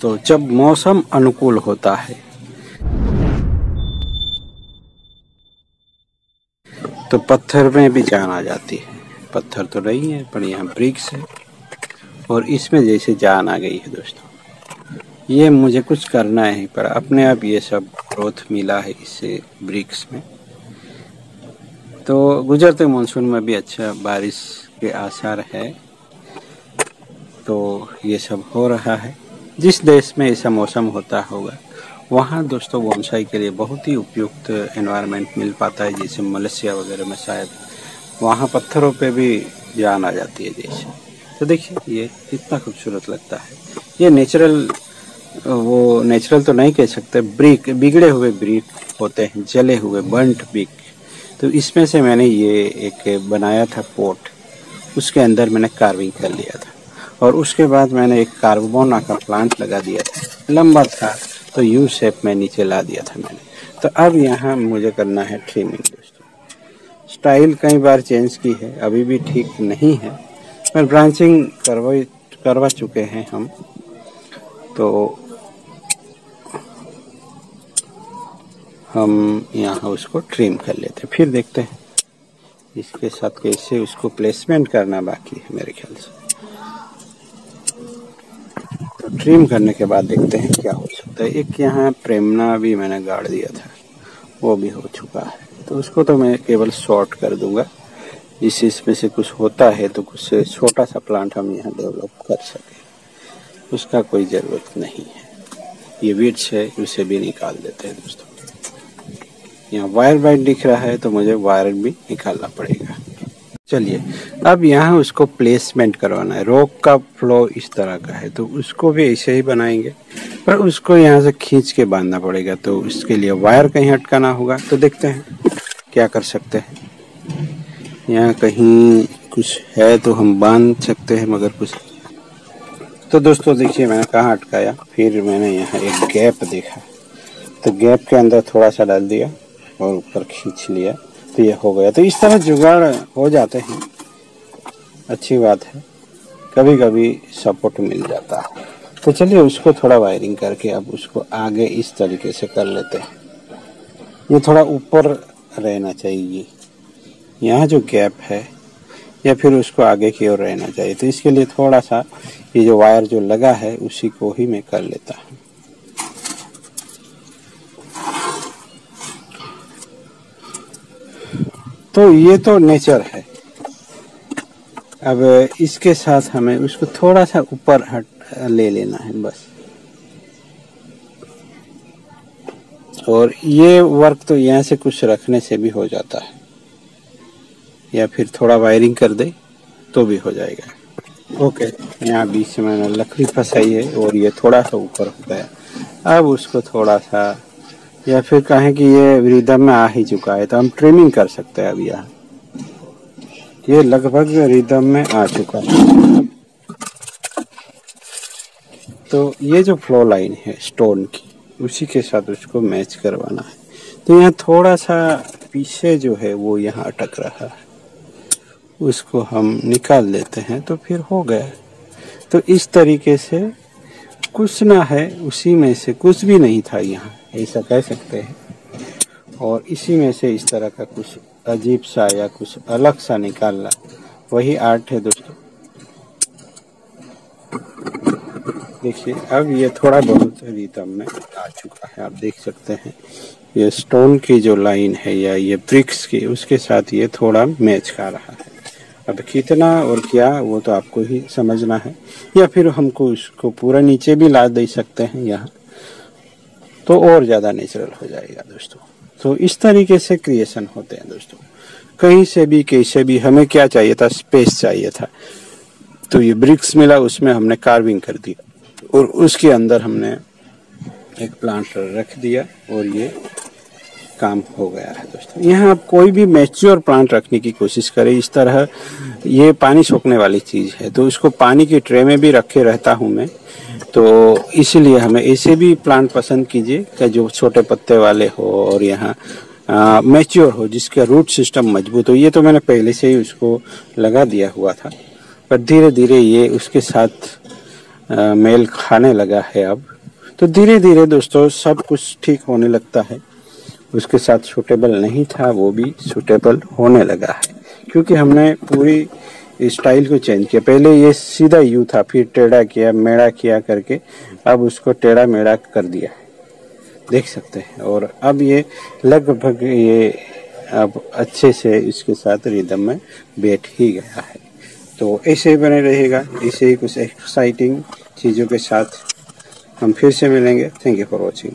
तो जब मौसम अनुकूल होता है तो पत्थर में भी जान आ जाती है। पत्थर तो नहीं है पर यहाँ ब्रिक्स है और इसमें जैसे जान आ गई है दोस्तों। ये मुझे कुछ करना है पर अपने आप ये सब ग्रोथ मिला है इससे ब्रिक्स में। तो गुजरते मानसून में भी अच्छा बारिश के आसार है। तो ये सब हो रहा है। जिस देश में ऐसा मौसम होता होगा वहाँ दोस्तों बोनसाई के लिए बहुत ही उपयुक्त एनवायरनमेंट मिल पाता है। जैसे मलेशिया वगैरह में शायद वहाँ पत्थरों पे भी जान आ जाती है जैसे। तो देखिए ये कितना खूबसूरत लगता है। ये नेचुरल, वो नेचुरल तो नहीं कह सकते, ब्रिक, बिगड़े हुए ब्रिक होते हैं, जले हुए बर्न्ट ब्रिक। तो इसमें से मैंने ये एक बनाया था पॉट, उसके अंदर मैंने कार्विंग कर लिया था और उसके बाद मैंने एक कार्बोना का प्लांट लगा दिया था, लंबा था तो यू शेप में नीचे ला दिया था मैंने। तो अब यहाँ मुझे करना है ट्रिमिंग दोस्तों। स्टाइल कई बार चेंज की है, अभी भी ठीक नहीं है पर ब्रांचिंग करवा चुके हैं हम। तो हम यहाँ उसको ट्रिम कर लेते हैं, फिर देखते हैं इसके साथ कैसे उसको प्लेसमेंट करना बाकी है मेरे ख्याल से। तो ट्रिम करने के बाद देखते हैं क्या हो सकता है। एक यहाँ प्रेमना भी मैंने गाड़ दिया था, वो भी हो चुका है। तो उसको तो मैं केवल शॉर्ट कर दूंगा, जिस इसमें से कुछ होता है तो कुछ छोटा सा प्लांट हम यहाँ डेवलप कर सके, उसका कोई ज़रूरत नहीं है। ये विड्स है, उसे भी निकाल देते हैं दोस्तों। यहाँ वायर बाइट दिख रहा है तो मुझे वायर भी निकालना पड़ेगा। चलिए अब यहाँ उसको प्लेसमेंट करवाना है। रॉक का फ्लो इस तरह का है तो उसको भी ऐसे ही बनाएंगे पर उसको यहाँ से खींच के बांधना पड़ेगा। तो इसके लिए वायर कहीं अटकाना होगा। तो देखते हैं क्या कर सकते हैं। यहाँ कहीं कुछ है तो हम बांध सकते हैं मगर कुछ। तो दोस्तों देखिए मैंने कहाँ अटकाया, फिर मैंने यहाँ एक गैप देखा तो गैप के अंदर थोड़ा सा डाल दिया और ऊपर खींच लिया तो ये हो गया। तो इस तरह जुगाड़ हो जाते हैं, अच्छी बात है, कभी कभी सपोर्ट मिल जाता है। तो चलिए उसको थोड़ा वायरिंग करके अब उसको आगे इस तरीके से कर लेते हैं। ये थोड़ा ऊपर रहना चाहिए यहाँ जो गैप है, या फिर उसको आगे की ओर रहना चाहिए। तो इसके लिए थोड़ा सा ये जो वायर जो लगा है उसी को ही मैं कर लेता हूँ। तो ये तो नेचर है। अब इसके साथ हमें उसको थोड़ा सा ऊपर ले लेना है बस। और ये वर्क तो यहाँ से कुछ रखने से भी हो जाता है, या फिर थोड़ा वायरिंग कर दे तो भी हो जाएगा। ओके, यहाँ बीच में मैंने लकड़ी फंसाई है और ये थोड़ा सा ऊपर हो गया। अब उसको थोड़ा सा, या फिर कहें कि ये रिदम में आ ही चुका है तो हम ट्रिमिंग कर सकते हैं। अब यहाँ ये लगभग रिदम में आ चुका है। तो ये जो फ्लो लाइन है स्टोन की, उसी के साथ उसको मैच करवाना है। तो यहाँ थोड़ा सा पीछे जो है वो यहाँ अटक रहा है, उसको हम निकाल लेते हैं तो फिर हो गया। तो इस तरीके से कुछ ना है, उसी में से कुछ भी नहीं था यहाँ, ऐसा कह सकते हैं। और इसी में से इस तरह का कुछ अजीब सा या कुछ अलग सा निकालना, वही आर्ट है दोस्तों। देखिए अब ये थोड़ा बहुत रिदम में आ चुका है, आप देख सकते हैं। ये स्टोन की जो लाइन है या ये ब्रिक्स की, उसके साथ ये थोड़ा मैच कर रहा है। अब कितना और क्या वो तो आपको ही समझना है, या फिर हमको उसको पूरा नीचे भी ला दे सकते हैं यहाँ, तो और ज़्यादा नेचुरल हो जाएगा दोस्तों। तो इस तरीके से क्रिएशन होते हैं दोस्तों। कहीं से भी कैसे भी, हमें क्या चाहिए था, स्पेस चाहिए था, तो ये ब्रिक्स मिला, उसमें हमने कार्विंग कर दिया और उसके अंदर हमने एक प्लांट रख दिया और ये काम हो गया है दोस्तों। यहाँ आप कोई भी मैच्योर प्लांट रखने की कोशिश करें इस तरह। ये पानी सोखने वाली चीज़ है तो इसको पानी की ट्रे में भी रखे रहता हूँ मैं, तो इसलिए हमें ऐसे भी प्लांट पसंद कीजिए कि जो छोटे पत्ते वाले हो और यहाँ मैच्योर हो, जिसका रूट सिस्टम मजबूत हो। ये तो मैंने पहले से ही उसको लगा दिया हुआ था, पर धीरे धीरे ये उसके साथ मेल खाने लगा है अब। तो धीरे धीरे दोस्तों सब कुछ ठीक होने लगता है। उसके साथ सूटेबल नहीं था, वो भी सूटेबल होने लगा है, क्योंकि हमने पूरी स्टाइल को चेंज किया। पहले ये सीधा यू था, फिर टेढ़ा किया, मेढ़ा किया करके अब उसको टेढ़ा मेढ़ा कर दिया, देख सकते हैं। और अब ये लगभग ये अब अच्छे से इसके साथ रिदम में बैठ ही गया है। तो ऐसे ही बने रहेगा, ऐसे ही कुछ एक्साइटिंग चीज़ों के साथ हम फिर से मिलेंगे। Thank you for watching.